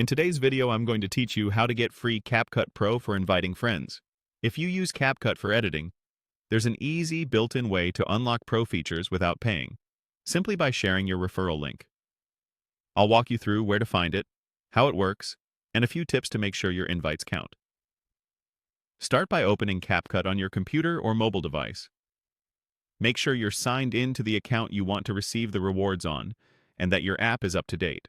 In today's video, I'm going to teach you how to get free CapCut Pro for inviting friends. If you use CapCut for editing, there's an easy built-in way to unlock Pro features without paying, simply by sharing your referral link. I'll walk you through where to find it, how it works, and a few tips to make sure your invites count. Start by opening CapCut on your computer or mobile device. Make sure you're signed in to the account you want to receive the rewards on, and that your app is up to date.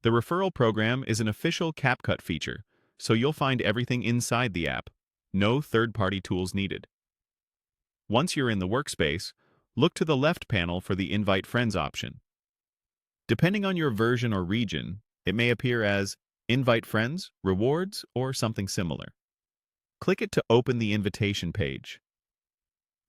The referral program is an official CapCut feature, so you'll find everything inside the app. No third-party tools needed. Once you're in the workspace, look to the left panel for the Invite Friends option. Depending on your version or region, it may appear as Invite Friends, Rewards, or something similar. Click it to open the invitation page.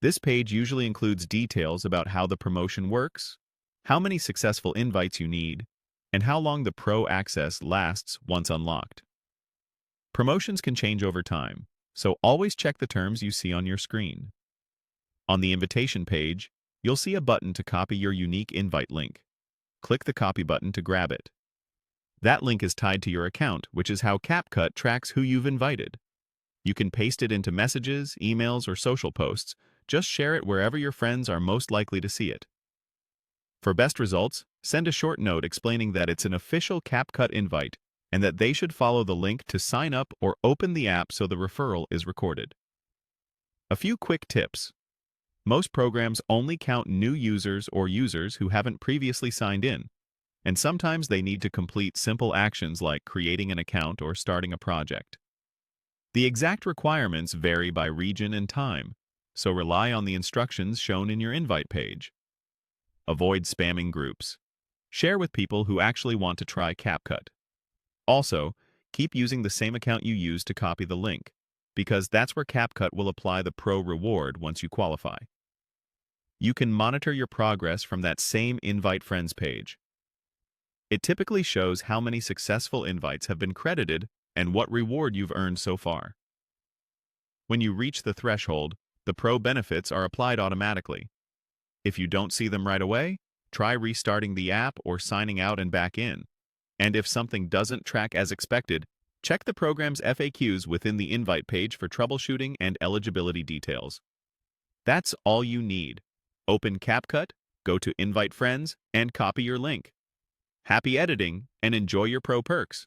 This page usually includes details about how the promotion works, how many successful invites you need, and how long the Pro access lasts once unlocked. Promotions can change over time, so always check the terms you see on your screen. On the invitation page, you'll see a button to copy your unique invite link. Click the copy button to grab it. That link is tied to your account, which is how CapCut tracks who you've invited. You can paste it into messages, emails, or social posts. Just share it wherever your friends are most likely to see it. For best results, send a short note explaining that it's an official CapCut invite and that they should follow the link to sign up or open the app so the referral is recorded. A few quick tips. Most programs only count new users or users who haven't previously signed in, and sometimes they need to complete simple actions like creating an account or starting a project. The exact requirements vary by region and time, so rely on the instructions shown in your invite page. Avoid spamming groups. Share with people who actually want to try CapCut. Also, keep using the same account you used to copy the link, because that's where CapCut will apply the Pro reward once you qualify. You can monitor your progress from that same Invite Friends page. It typically shows how many successful invites have been credited and what reward you've earned so far. When you reach the threshold, the Pro benefits are applied automatically. If you don't see them right away, try restarting the app or signing out and back in. And if something doesn't track as expected, check the program's FAQs within the invite page for troubleshooting and eligibility details. That's all you need. Open CapCut, go to Invite Friends, and copy your link. Happy editing, and enjoy your Pro perks!